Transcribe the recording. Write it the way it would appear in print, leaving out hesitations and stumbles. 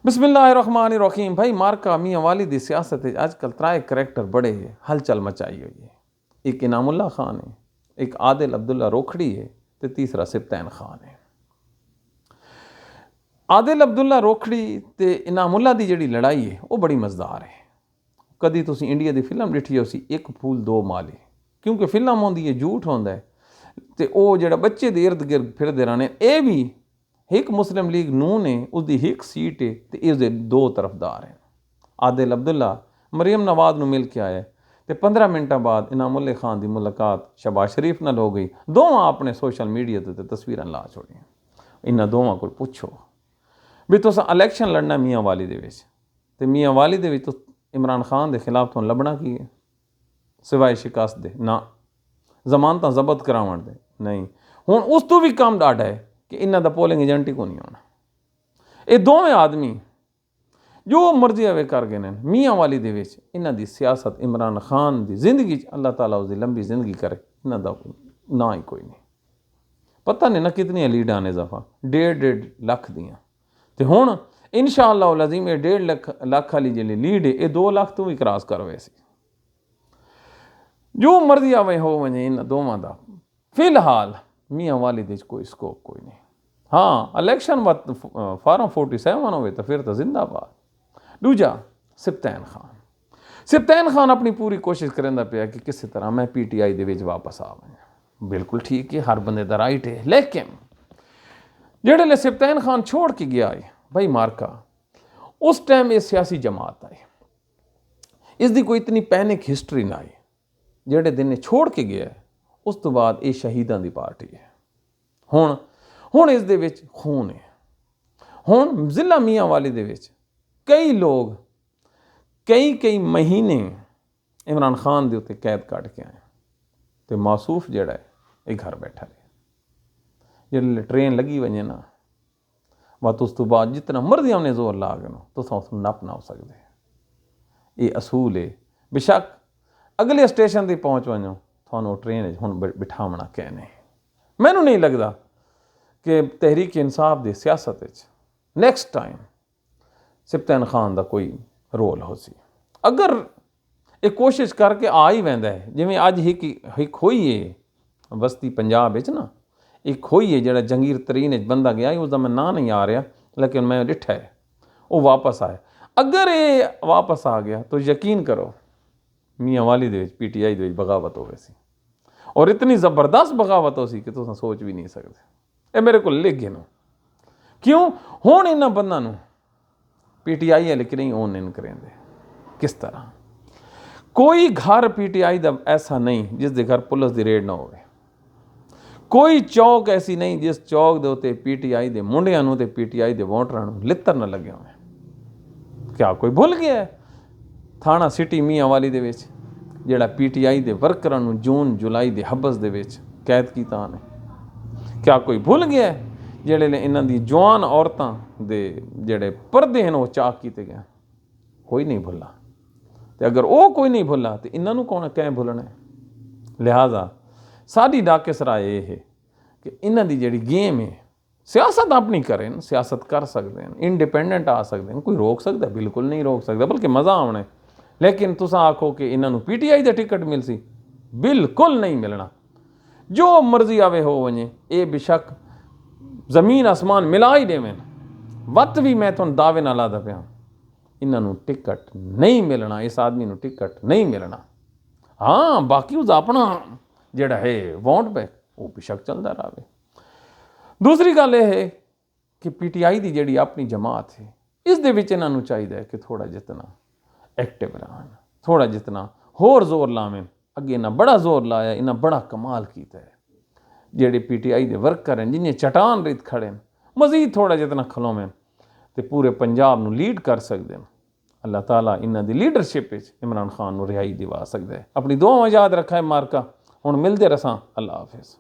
बिस्मिल्लाहिर्रहमानिर्रहीम। भाई मार्का मियाँ वाली दी सियासत अजकल त्राए करैक्टर बड़े हलचल मचाई हुई है। एक इनामुल्ला खान है, एक आदिल अब्दुल्ला रोखड़ी है, तो तीसरा सिप्तैन खान है। आदिल अब्दुल्ला रोखड़ी ते इनामुल्ला दी जिहड़ी लड़ाई है वो बड़ी मज़ेदार है। कदी तुसीं इंडिया दी फिल्म डिठी होसी एक फूल दो माले, क्योंकि फिल्म होंदी है झूठ होंदा है ते ओ जिहड़ा बच्चे दे इर्द गिर्द फिरदे रहने। ये भी एक मुस्लिम लीग नून है, उसकी एक सीट है तो इसके दो तरफदार हैं। आदिल अब्दुल्ला मरीम नवाज नूं मिल के आया तो 15 मिनटां बाद इनामुल्ला खान की मुलाकात शहबाज शरीफ नाल हो गई। दोवां अपने सोशल मीडिया ते तस्वीरां ला छोड़ियां। इन्हां दोवां कोल पुछो भी तुस इलैक्शन लड़ना मियाँ वाली दे विच ते मियाँ वाली दे विच इमरान खान के खिलाफ तुहानूं लभना की है सिवाए शिकस्त दे? ना। जमानतां जब्त करावण दे? नहीं। हुण उस तो भी कम डाढ़ा है कि इन्हां दा पोलिंग एजेंट ही कोई नहीं होना। ये दोवें आदमी जो मर्जी आवे कर गए हैं मियाँ वाली दे विच। इन्हां दी सियासत इमरान खान की जिंदगी अल्लाह ताला उसकी लंबी जिंदगी करे, इन्हां दा ना ही कोई नहीं। पता नहीं ना कितनी लीडां ने इजाफा 1.5 लाख दियां तो हुण इंशाअल्लाह लज़ीम ये 1.5 लाख वाली जी लीड है ये 2 लाख तो भी क्रॉस कर वैसी। जो मर्जी आवे हो वने इन्हां दोवां दा फिलहाल मियाँ वाली दे कोई स्कोप कोई नहीं। हाँ इलैक्शन फार्म 47 होवे तो फिर तो जिंदाबाद। दूजा सिप्तैन खान। सिप्तैन खान अपनी पूरी कोशिश करेंदा पिया कि किसी तरह मैं PTI दे विच वापस आ वञां। बिल्कुल ठीक है, हर बंदे दा राइट है, लेकिन जेड़े सिप्तैन खान छोड़ के गया है भाई मार्का, उस टाइम ये सियासी जमात आई, इसकी कोई इतनी पैनिक हिस्टरी ना आई। जेड़े दिन छोड़ के गया है उस तो बाद ये शहीदां दी पार्टी है। हुण इस दे विच खून है। हुण जिला मियाँ वाली दे विच कई लोग कई महीने इमरान खान दे उत्ते कैद कट के आए तो मासूफ जेड़ा है ये घर बैठा रहे। जिसले ट्रेन लगी वजे ना बस उस तो बाद जितना मर्जी हमने जोर ला गए तुस उस नप ना हो सकते। ये असूल है। बेशक अगले स्टेशन पर पहुँच वजो थानू ट्रेन हुण बिठावना कहने। मैनू नहीं लगता कि तहरीक इंसाफ की सियासत नैक्सट टाइम सिप्तैन खान का कोई रोल हो सी। अगर ये कोशिश करके आ ही वैंदा है जिमें अज एक होई है बस्ती पंजाब ना, एक होई है जिहड़ा जंगीर तरीन बंदा गया उसका मैं ना नहीं आ रहा लेकिन मैं डिठा है वो वापस आया। अगर ये वापस आ गया तो यकीन करो मियाँ वाली दे विच PTI दे विच बगावत होवे सी और इतनी ज़बरदस्त बगावत हो सी कि तुम सोच भी नहीं सकते। ये मेरे को लिख गए क्यों हुण इन्हां बंदां नूं PTI है लेकिन नहीं ओन इन करेंदे। किस तरह कोई घर PTI दा ऐसा नहीं जिस दे घर पुलिस दी रेड ना होवे। कोई चौक ऐसी नहीं जिस चौक दे उत्ते PTI दे मुंडियां नूं ते PTI दे वोटरां नूं लित्तर ना लगे होवे। क्या कोई भुल गया है थाना सिटी मियाँ वाली दे विच जिहड़ा PTI दे वर्करां नूं जून जुलाई दे हबस दे विच कैद कीता ने? क्या कोई भुल गया है जिहड़े इन्हां दी जवान औरतां दे जिहड़े पर्दे हैं वो चाक कीते गए? कोई नहीं भुला। तो अगर वो कोई नहीं भुला तो इन्हां नूं कौन कैं भुलना है? लिहाजा साडी डाके सराय ये है कि इन्हां दी जिहड़ी गेम है सियासत अपनी करें, सियासत कर सकते हैं, इंडिपेंडेंट आ सकते हैं, कोई रोक सकता? बिल्कुल नहीं रोक सकता, बल्कि मज़ा आना है। लेकिन तुसां आखो कि इन्हों PTI का टिकट मिल सी, बिल्कुल नहीं मिलना। जो मर्जी आवे हो वजे ये बेशक जमीन आसमान मिला ही देवें वत भी मैं तुहानूं दावे नाल आखदा पिया इन्हों टिकट नहीं मिलना, इस आदमी नूं टिकट नहीं मिलना। हाँ बाकी उसका अपना जिहड़ा है वोट बैक वो बेशक चलता रहे। दूसरी गल यह है कि PTI की जिहड़ी अपनी जमात है इस दे विच इन्हां नूं चाहिए कि थोड़ा जितना एक्टिव रहन, थोड़ा जितना होर जोर लावें। अगे इन्हें बड़ा जोर लाया, इन्हें बड़ा कमाल किया है। जेडे PTI के वर्कर हैं जिन्हें चटान रीत खड़े हैं मजीद थोड़ा जितना खलोवें तो पूरे पंजाब नूं लीड कर सकते हैं। अल्लाह ताला इन्हां दी लीडरशिप इमरान खान नूं रिहाई दिवा सकता है। अपनी दुआवां याद रखा है मार्का। हुण मिलदे रसां। अल्लाह हाफिज़।